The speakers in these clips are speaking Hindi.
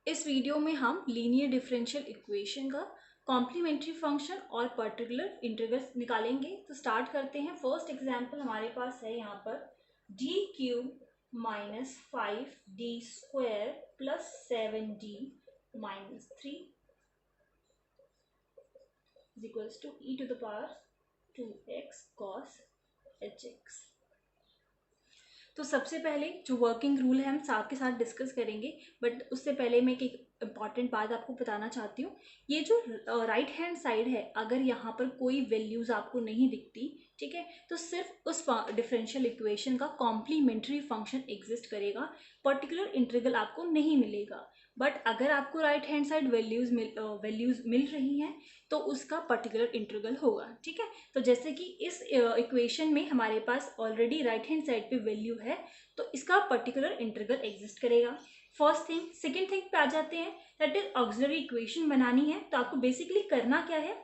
इस वीडियो में हम लीनियर डिफरेंशियल इक्वेशन का कॉम्प्लीमेंट्री फंक्शन और पर्टिकुलर इंटीग्रल निकालेंगे। तो स्टार्ट करते हैं। फर्स्ट एग्जांपल हमारे पास है यहाँ पर D cube minus 5d² plus 7d minus 3 is equals to e to the power 2x cos hx। तो सबसे पहले जो वर्किंग रूल है हम साथ के साथ डिस्कस करेंगे, बट उससे पहले मैं एक इम्पॉर्टेंट बात आपको बताना चाहती हूँ। ये जो राइट हैंड साइड है, अगर यहाँ पर कोई वैल्यूज़ आपको नहीं दिखती, ठीक है, तो सिर्फ उस डिफरेंशियल इक्वेशन का कॉम्प्लीमेंट्री फंक्शन एग्जिस्ट करेगा, पर्टिकुलर इंटीग्रल आपको नहीं मिलेगा। बट अगर आपको राइट हैंड साइड वैल्यूज़ मिल रही हैं तो उसका पर्टिकुलर इंटीग्रल होगा, ठीक है। तो जैसे कि इस इक्वेशन में हमारे पास ऑलरेडी राइट हैंड साइड पे वैल्यू है, तो इसका पर्टिकुलर इंटीग्रल एग्जिस्ट करेगा। First thing. सेकेंड थिंग पे आ जाते हैं, दैट इज ऑक्सिलरी इक्वेशन बनानी है। तो आपको बेसिकली करना क्या है,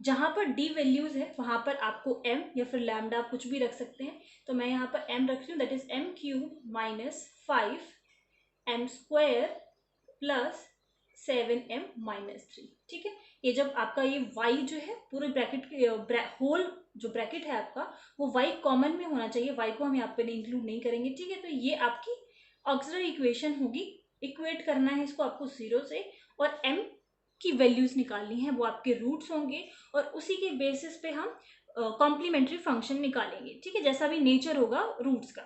जहां पर डी वैल्यूज है वहां पर आपको एम या फिर लैम्डा आप कुछ भी रख सकते हैं। तो मैं यहाँ पर एम रख रही हूँ, that is M cube minus 5m² plus 7m minus 3, ठीक है। ये जब आपका ये y जो है पूरे ब्रैकेट होल जो ब्रैकेट है आपका, वो y कॉमन में होना चाहिए, y को हम यहाँ पे इंक्लूड नहीं करेंगे, ठीक है। तो ये आपकी ऑक्सिलरी इक्वेशन होगी। इक्वेट करना है इसको आपको 0 से, और m की वैल्यूज निकालनी है, वो आपके रूट्स होंगे, और उसी के बेसिस पे हम कॉम्प्लीमेंट्री फंक्शन निकालेंगे, ठीक है, जैसा भी नेचर होगा रूट्स का।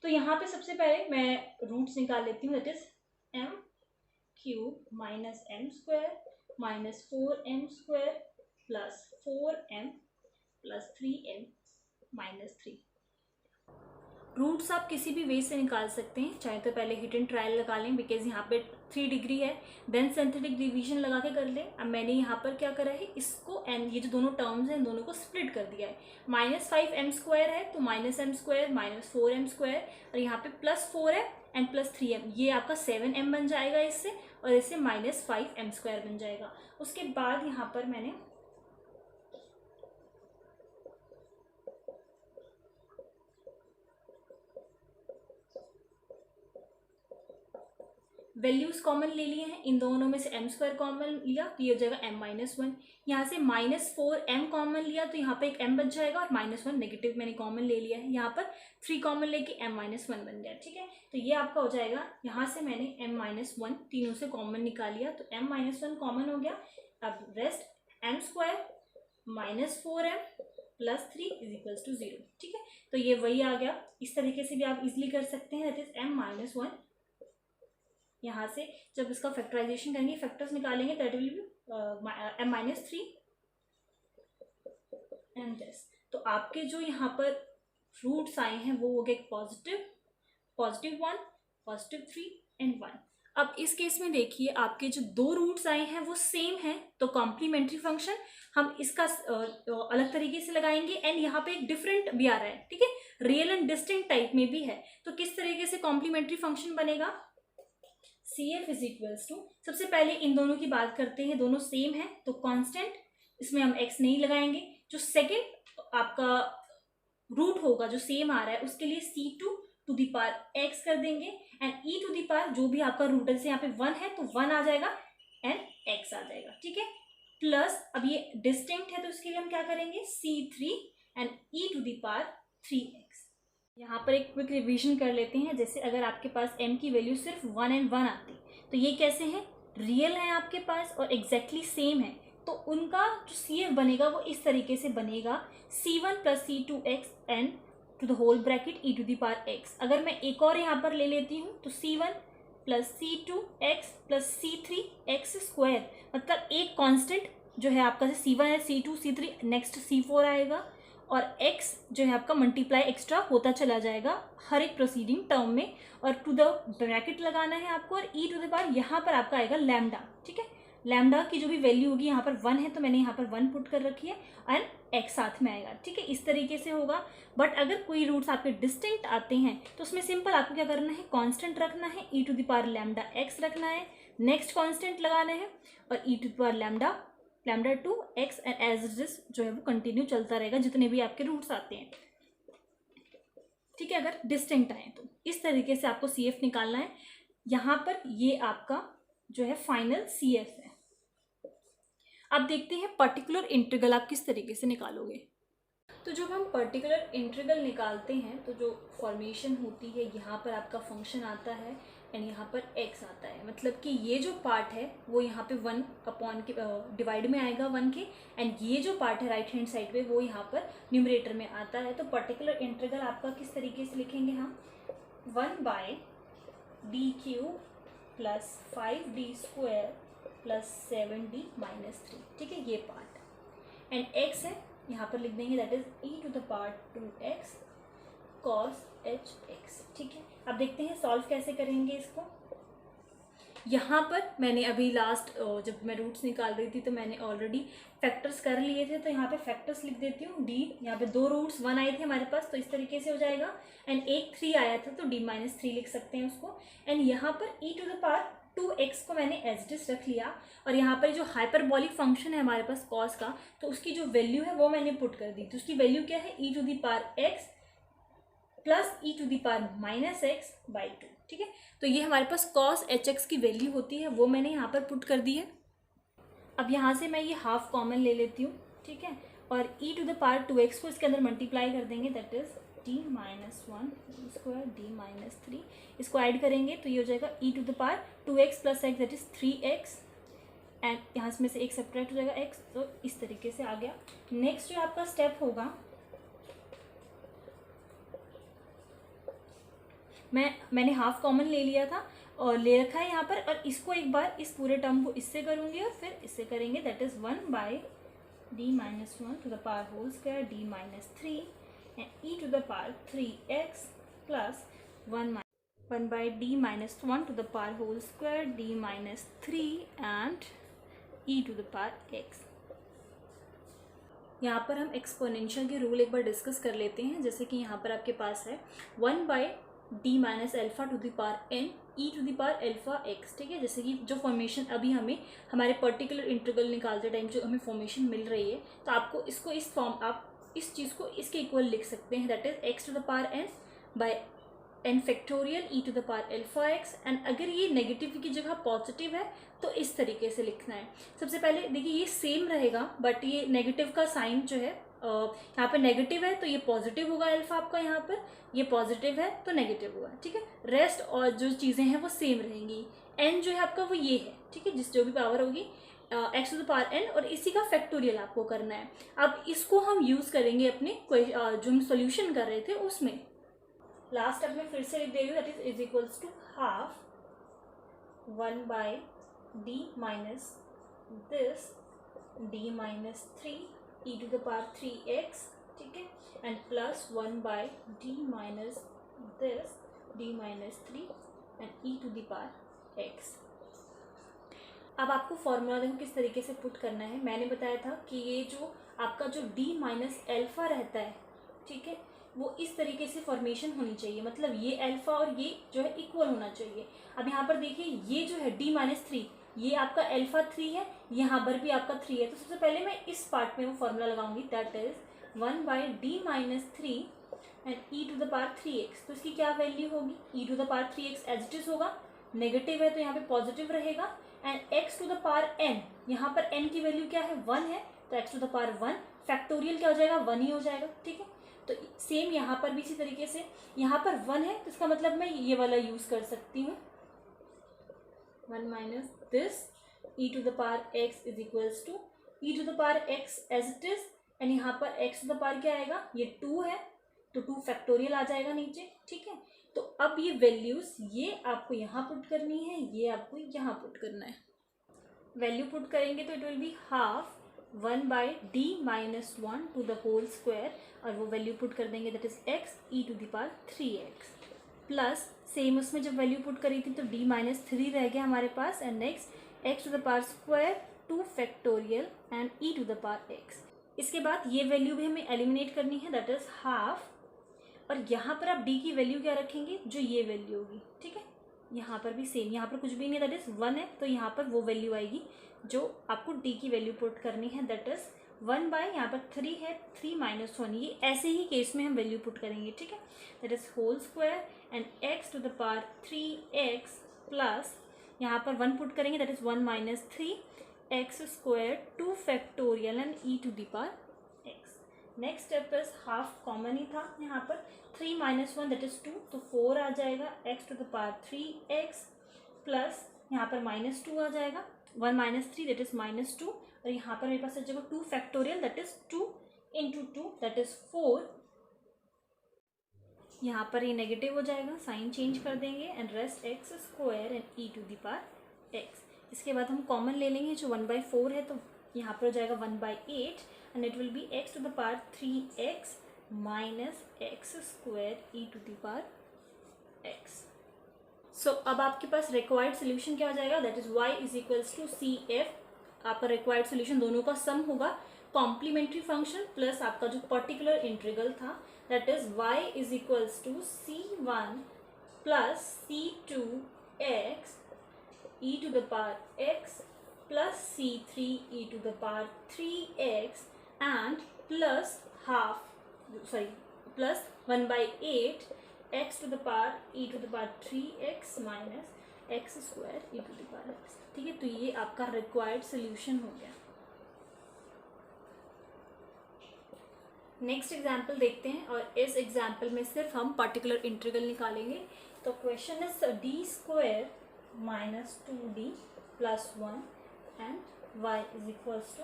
तो यहाँ पे सबसे पहले मैं रूट्स निकाल लेती हूँ, that is m cube minus m² minus 4m² plus 4m plus 3m minus 3। Roots आप किसी भी वे से निकाल सकते हैं, चाहे तो पहले हिट एंड ट्रायल लगा लें, बिकॉज यहाँ पे 3 डिग्री है, देन सिंथेटिक डिवीजन लगा के कर लें। अब मैंने यहाँ पर क्या करा है, इसको एंड ये जो दोनों टर्म्स हैं इन दोनों को स्प्लिट कर दिया है। माइनस 5m² है तो माइनस m² माइनस 4m², और यहाँ पे प्लस 4 है एंड प्लस 3m, ये आपका 7m बन जाएगा इससे, और इससे माइनस 5m² बन जाएगा। उसके बाद यहाँ पर मैंने वैल्यूज कॉमन ले लिए हैं, इन दोनों में से m² कॉमन लिया तो ये हो जाएगा m-1। यहाँ से माइनस 4m कॉमन लिया तो यहाँ पे एक m बच जाएगा, और -1 नेगेटिव मैंने कॉमन ले लिया है, यहाँ पर 3 कॉमन लेके m-1 बन गया, ठीक है। तो ये आपका हो जाएगा, यहाँ से मैंने m-1 तीनों से कॉमन निकाल लिया, तो m-1 कॉमन हो गया। अब rest m² minus 4m plus 3 is equals to 0, ठीक है। तो ये वही आ गया। इस तरीके से भी आप इजिली कर सकते हैं, दैट इज m-1। यहाँ से जब इसका फैक्टराइजेशन करेंगे, फैक्टर्स निकालेंगे, that will be m-3 and this. तो आपके जो यहाँ पर रूट्स आए हैं वो हो गए पॉजिटिव 1, पॉजिटिव 3 एंड 1। अब इस केस में देखिए, आपके जो दो रूट्स आए हैं वो सेम हैं, तो कॉम्प्लीमेंट्री फंक्शन हम इसका अलग तरीके से लगाएंगे, एंड यहाँ पे एक डिफरेंट भी आ रहा है, ठीक है, रियल एंड डिस्टिंक्ट टाइप में भी है। तो किस तरीके से कॉम्प्लीमेंट्री फंक्शन बनेगा, CF इज इक्वल्स टू, सबसे पहले इन दोनों की बात करते हैं, दोनों सेम है तो कांस्टेंट, इसमें हम x नहीं लगाएंगे। जो सेकंड आपका रूट होगा जो सेम आ रहा है, उसके लिए C2 to the power x कर देंगे, and e to the power जो भी आपका रूट है, जैसे यहाँ पे 1 है तो 1 आ जाएगा एंड x आ जाएगा, ठीक है। प्लस अब ये डिस्टिंक्ट है तो इसके लिए हम क्या करेंगे, C3 and e to the power 3x। यहाँ पर एक क्विक रिवीजन कर लेते हैं। जैसे अगर आपके पास m की वैल्यू सिर्फ 1 एंड 1 आती, तो ये कैसे हैं, रियल है आपके पास और एग्जैक्टली सेम है, तो उनका जो CF बनेगा वो इस तरीके से बनेगा, C1 plus C2x and to the whole bracket e to the power x। अगर मैं एक और यहाँ पर ले लेती हूँ तो C1 plus C2x plus C3x², मतलब एक कांस्टेंट जो है आपका C1 है, C2 C3, नेक्स्ट C4 आएगा, और x जो है आपका मल्टीप्लाई एक्स्ट्रा होता चला जाएगा हर एक प्रोसीडिंग टर्म में, और टू द ब्रैकेट लगाना है आपको, और e टू द पावर यहाँ पर आपका आएगा लैम्डा, ठीक है। लैम्डा की जो भी वैल्यू होगी, यहाँ पर 1 है तो मैंने यहाँ पर 1 पुट कर रखी है, एंड x साथ में आएगा, ठीक है, इस तरीके से होगा। बट अगर कोई रूट्स आपके डिस्टिंक्ट आते हैं तो उसमें सिंपल आपको क्या करना है, कॉन्स्टेंट रखना है, e to the power lambda x रखना है, नेक्स्ट कॉन्स्टेंट लगाना है, और e to the power lambda 2x and as it is जो है वो कंटिन्यू चलता रहेगा जितने भी आपके रूट्स आते हैं, ठीक है, अगर डिस्टिंक्ट आए तो। इस तरीके से आपको CF निकालना है। यहाँ पर ये आपका जो है फाइनल CF है। अब देखते हैं पर्टिकुलर इंटीग्रल आप किस तरीके से निकालोगे। तो जब हम पर्टिकुलर इंटीग्रल निकालते हैं तो जो फॉर्मेशन होती है, यहाँ पर आपका फंक्शन आता है एंड यहाँ पर x आता है, मतलब कि ये जो पार्ट है वो यहाँ पे 1 अपॉन के डिवाइड में आएगा 1 के, एंड ये जो पार्ट है राइट हैंड साइड पे वो यहाँ पर न्यूमरेटर में आता है। तो पर्टिकुलर इंटीग्रल आपका किस तरीके से लिखेंगे हम, 1/d³ plus 5d² plus 7d - 3, ठीक है, ये पार्ट एंड x है यहाँ पर लिख देंगे that is e⁻²x cos hx, ठीक है। अब देखते हैं सॉल्व कैसे करेंगे इसको। यहाँ पर मैंने अभी लास्ट जब मैं रूट्स निकाल रही थी तो मैंने ऑलरेडी फैक्टर्स कर लिए थे, तो यहाँ पे फैक्टर्स लिख देती हूँ। d, यहाँ पे 2 रूट्स 1 आए थे हमारे पास तो इस तरीके से हो जाएगा, एंड एक 3 आया था तो d - 3 लिख सकते हैं उसको, एंड यहाँ पर e⁻² को मैंने एज इट इज रख लिया, और यहाँ पर जो हाइपरबॉलिक फंक्शन है हमारे पास कॉस का, तो उसकी जो वैल्यू है वो मैंने पुट कर दी। तो उसकी वैल्यू क्या है, e⁻x प्लस e⁻⁻x/2, ठीक है। तो ये हमारे पास cos hx की वैल्यू होती है, वो मैंने यहाँ पर पुट कर दी है। अब यहाँ से मैं ये हाफ कॉमन ले लेती हूँ, ठीक है, और e⁻² को इसके अंदर मल्टीप्लाई कर देंगे, दैट इज d - 1² d - 3, इसको ऐड करेंगे तो ये हो जाएगा e⁻² plus x that is 3x, and यहाँ में से एक सेपरेट हो जाएगा x, तो इस तरीके से आ गया। नेक्स्ट जो आपका स्टेप होगा, मैंने हाफ कॉमन ले लिया था और ले रखा है यहाँ पर, और इसको एक बार इस पूरे टर्म को इससे करूँगी और फिर इससे करेंगे, that is 1/d - 1² d - 3 and e⁻3x plus 1/d - 1² d - 3 and e⁻x। यहाँ पर हम एक्सपोनेंशियल के रूल एक बार डिस्कस कर लेते हैं। जैसे कि यहाँ पर आपके पास है 1/d - α⁴n e⁻x, ठीक है। जैसे कि जो फॉर्मेशन अभी हमें हमारे पर्टिकुलर इंटीग्रल निकालते टाइम जो हमें फॉर्मेशन मिल रही है, तो आपको इसको इस फॉर्म, आप इस चीज़ को इसके इक्वल लिख सकते हैं, दैट इज x⁴n/n⁴x, एंड अगर ये नेगेटिव की जगह पॉजिटिव है तो इस तरीके से लिखना है। सबसे पहले देखिए ये सेम रहेगा, बट ये नेगेटिव का साइन जो है यहाँ पर नेगेटिव है तो ये पॉजिटिव होगा, अल्फा आपका यहाँ पर ये पॉजिटिव है तो नेगेटिव होगा, ठीक है। रेस्ट और जो चीज़ें हैं वो सेम रहेंगी। एन जो है आपका वो ये है, ठीक है, जिस जो भी पावर होगी x⁴n, और इसी का फैक्टोरियल आपको करना है। अब इसको हम यूज़ करेंगे अपने जो हम सोल्यूशन कर रहे थे उसमें। लास्ट स्टेप में फिर से लिख दे रही हूँ, that is equals to half 1/d minus this d - 3 e⁻3x, ठीक है, and plus 1/d minus this d - 3 and e⁻x। अब आपको फॉर्मूला देखो किस तरीके से पुट करना है। मैंने बताया था कि ये जो आपका जो d - α रहता है, ठीक है, वो इस तरीके से फॉर्मेशन होनी चाहिए, मतलब ये अल्फा और ये जो है इक्वल होना चाहिए। अब यहाँ पर देखिए ये जो है d - 3 ये आपका अल्फा 3 है, यहाँ पर भी आपका 3 है, तो सबसे पहले मैं इस पार्ट में वो फॉर्मूला लगाऊंगी, that is 1/d - 3 and e⁻3x। तो इसकी क्या वैल्यू होगी, e⁻3x एज इट इज होगा, नेगेटिव है तो यहाँ पे पॉजिटिव रहेगा, एंड x⁻n, यहाँ पर n की वैल्यू क्या है 1 है, तो x⁻1 फैक्टोरियल क्या हो जाएगा 1 ही हो जाएगा, ठीक है। तो सेम यहाँ पर भी इसी तरीके से, यहाँ पर 1 है तो इसका मतलब मैं ये वाला यूज कर सकती हूँ, 1 minus this e⁻x is equals to e⁻x as it is, and यहाँ पर x⁻ क्या आएगा, ये 2 है तो 2 फैक्टोरियल आ जाएगा नीचे, ठीक है। तो अब ये वैल्यूज ये आपको यहाँ पुट करनी है, ये आपको यहाँ पुट करना है। वैल्यू पुट करेंगे तो it will be half 1/d - 1² और वो वैल्यू पुट कर देंगे, that is x e⁻3x, plus same उसमें जब वैल्यू पुट करी थी तो d - 3 रह गया हमारे पास, and next x² 2 factorial and e⁻x। इसके बाद ये वैल्यू भी हमें एलिमिनेट करनी है, दैट इज हाफ, और यहाँ पर आप d की वैल्यू क्या रखेंगे, जो ये वैल्यू होगी, ठीक है। यहाँ पर भी सेम, यहाँ पर कुछ भी नहीं, दैट इज 1 है तो यहाँ पर वो वैल्यू आएगी जो आपको d की वैल्यू पुट करनी है, दैट इज 1 बाय यहाँ पर 3 है 3 - 1, ये ऐसे ही केस में हम वैल्यू पुट करेंगे, ठीक है, that is whole square and x⁻3x plus यहाँ पर 1 पुट करेंगे that is 1 minus 3x² 2 factorial and e to the power x। Next step is half common ही था यहाँ पर, 3 माइनस 1 दैट इज़ 2, तो 4 आ जाएगा x to the power 3x plus यहाँ पर माइनस 2 आ जाएगा, 1 माइनस 3 दैट इज़ माइनस 2, और यहाँ पर मेरे पास आ जाएगा 2 factorial that is 2 into 2 that is 4। यहाँ पर ये नेगेटिव हो जाएगा, साइन चेंज कर देंगे and rest x² and e to the power x। इसके बाद हम कॉमन ले लेंगे, जो 1/4 है तो यहाँ पर हो जाएगा 1/8 and it will be x to the power 3x minus x² e to the power x। So अब आपके पास रिक्वायर्ड सोल्यूशन क्या हो जाएगा, that is y is equals to CF। आपका रिक्वायर्ड सोल्यूशन दोनों का सम होगा, कॉम्प्लीमेंट्री फंक्शन प्लस आपका जो पर्टिकुलर इंटीग्रल था, that is y is equals to C1 plus C2x e to the power x plus C3 e to the power 3x and plus plus 1/8 x to the power e to the power 3x minus x² e to the power x। ठीक है, तो ये आपका रिक्वायर्ड सोल्यूशन हो गया। नेक्स्ट एग्जाम्पल देखते हैं और इस एग्जाम्पल में सिर्फ हम पर्टिकुलर इंटीग्रल निकालेंगे। तो question is d² minus 2d plus 1 and y is equals to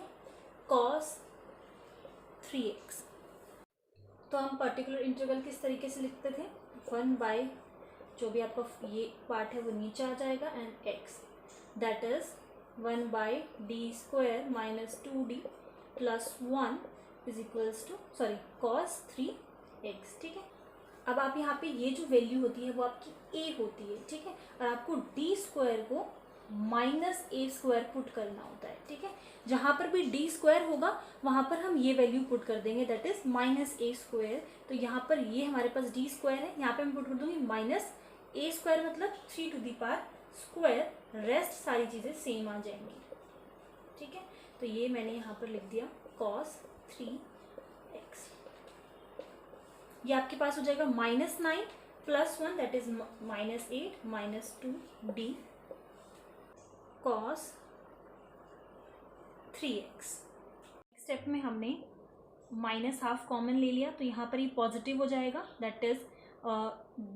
cos 3x। तो हम पर्टिकुलर इंटीग्रल किस तरीके से लिखते थे, 1 बाई जो भी आपका ये पार्ट है वो नीचे आ जाएगा and x that is 1 by d² minus 2d plus 1 is equals to cos 3x। ठीक है, अब आप यहाँ पे ये जो वैल्यू होती है वो आपकी a होती है। ठीक है, और आपको d² को माइनस a² पुट करना होता है। ठीक है, जहाँ पर भी d² होगा वहाँ पर हम ये वैल्यू पुट कर देंगे दैट इज माइनस a²। तो यहाँ पर ये हमारे पास d² है, यहाँ पे मैं पुट कर दूंगी माइनस a² मतलब 3 to the power square, rest सारी चीज़ें सेम आ जाएंगी। ठीक है, तो ये मैंने यहाँ पर लिख दिया cos 3x। ये आपके पास हो जाएगा -9 plus 1 that is -8 minus 2d cos 3x। Step में हमने -½ कॉमन ले लिया, तो यहाँ पर ये पॉजिटिव हो जाएगा that is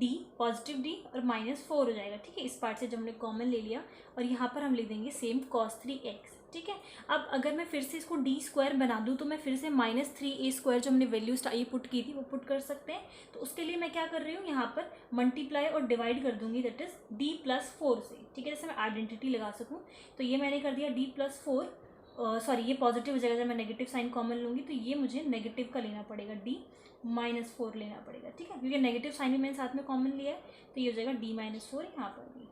d positive d और -4 हो जाएगा। ठीक है, इस पार्ट से जब हमने कॉमन ले लिया और यहाँ पर हम लिख देंगे सेम cos 3x। ठीक है, अब अगर मैं फिर से इसको d² बना दूँ तो मैं फिर से -3a² जो हमने वैल्यू ये पुट की थी वो पुट कर सकते हैं। तो उसके लिए मैं क्या कर रही हूँ, यहाँ पर मल्टीप्लाई और डिवाइड कर दूंगी दैट इज d+4 से। ठीक है, जैसे मैं आइडेंटिटी लगा सकूँ, तो ये मैंने कर दिया d+4 ये पॉजिटिव हो जाएगा, जब मैं नेगेटिव साइन कॉमन लूँगी तो ये मुझे नेगेटिव का लेना पड़ेगा, d-4 लेना पड़ेगा। ठीक है, क्योंकि नेगेटिव साइन भी मैंने साथ में कॉमन लिया है, तो ये हो जाएगा d-4 यहाँ पर भी।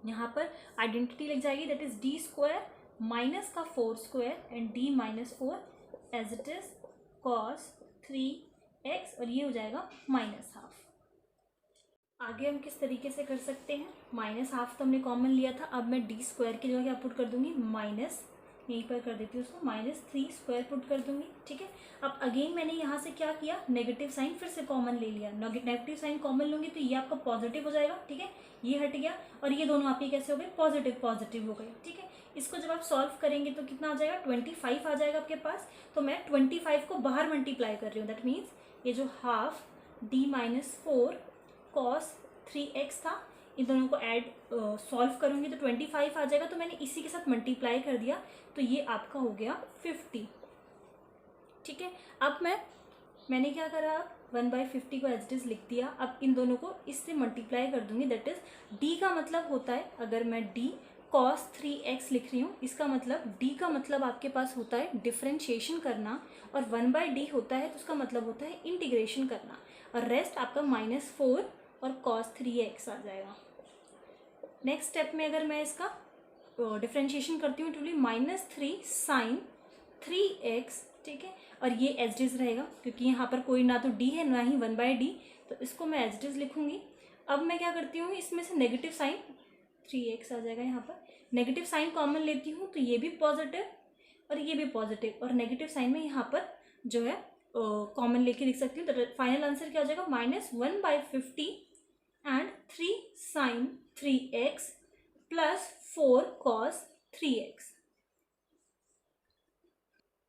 यहाँ पर आइडेंटिटी लग जाएगी दैट इज d² माइनस का 4² and d-4 as it is cos 3x और ये हो जाएगा -½ आगे हम किस तरीके से कर सकते हैं, -½ तो हमने कॉमन लिया था, अब मैं d² की जगह क्या पुट कर दूंगी, माइनस यहीं पर कर देती हूँ उसको -3² पुट कर दूंगी। ठीक है, अब अगेन मैंने यहाँ से क्या किया, नेगेटिव साइन फिर से कॉमन ले लिया, नेगेटिव साइन कॉमन लूँगी तो ये आपका पॉजिटिव हो जाएगा। ठीक है, ये हट गया और ये दोनों आपके कैसे हो गए, पॉजिटिव हो गए। ठीक है, इसको जब आप सॉल्व करेंगे तो कितना आ जाएगा, 25 आ जाएगा आपके पास। तो मैं 25 को बाहर मल्टीप्लाई कर रही हूँ, दैट मीन्स ये जो हाफ d-4 cos 3x था, इन दोनों को ऐड सॉल्व करूँगी तो 25 आ जाएगा। तो मैंने इसी के साथ मल्टीप्लाई कर दिया, तो ये आपका हो गया 50। ठीक है, अब मैंने क्या करा, 1/50 को एज इट इज लिख दिया। अब इन दोनों को इससे मल्टीप्लाई कर दूंगी, दैट इज d का मतलब होता है, अगर मैं d cos 3x लिख रही हूँ, इसका मतलब d का मतलब आपके पास होता है डिफरेंशिएशन करना, और 1/d होता है तो उसका मतलब होता है इंटीग्रेशन करना, और रेस्ट आपका -4 और cos 3x आ जाएगा। नेक्स्ट स्टेप में अगर मैं इसका डिफरेंशिएशन करती हूँ तो -3 sin 3x। ठीक है, और ये एज इट इज रहेगा क्योंकि यहाँ पर कोई ना तो d है ना ही 1/d, तो इसको मैं एज इट इज लिखूंगी। अब मैं क्या करती हूँ, इसमें से नेगेटिव साइन 3x आ जाएगा, यहाँ पर नेगेटिव साइन कॉमन लेती हूँ तो ये भी पॉजिटिव और ये भी पॉजिटिव, और नेगेटिव साइन में यहाँ पर जो है कॉमन लेके लिख सकती हूँ। तो फाइनल आंसर क्या हो जाएगा, -1/50 and 3 sin 3x plus 4 cos 3x।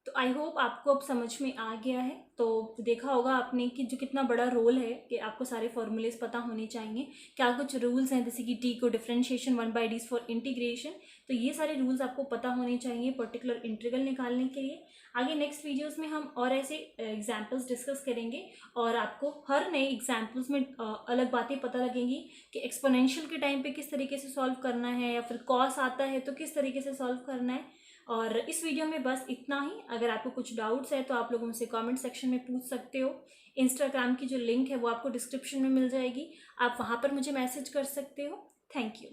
तो आई होप आपको अब समझ में आ गया है। तो देखा होगा आपने कि जो कितना बड़ा रोल है कि आपको सारे फॉर्मूलेस पता होने चाहिए। क्या कुछ रूल्स हैं, जैसे कि टी को डिफरेंशिएशन 1/d फॉर इंटीग्रेशन, तो ये सारे रूल्स आपको पता होने चाहिए पर्टिकुलर इंटीग्रल निकालने के लिए। आगे नेक्स्ट वीडियोस में हम और ऐसे एग्जाम्पल्स डिस्कस करेंगे और आपको हर नए एग्जाम्पल्स में अलग बातें पता लगेंगी कि एक्सपोनेंशियल के टाइम पे किस तरीके से सॉल्व करना है, या फिर कॉस आता है तो किस तरीके से सॉल्व करना है। और इस वीडियो में बस इतना ही। अगर आपको कुछ डाउट्स है तो आप लोग मुझसे कमेंट सेक्शन में पूछ सकते हो। इंस्टाग्राम की जो लिंक है वो आपको डिस्क्रिप्शन में मिल जाएगी, आप वहाँ पर मुझे मैसेज कर सकते हो। Thank you.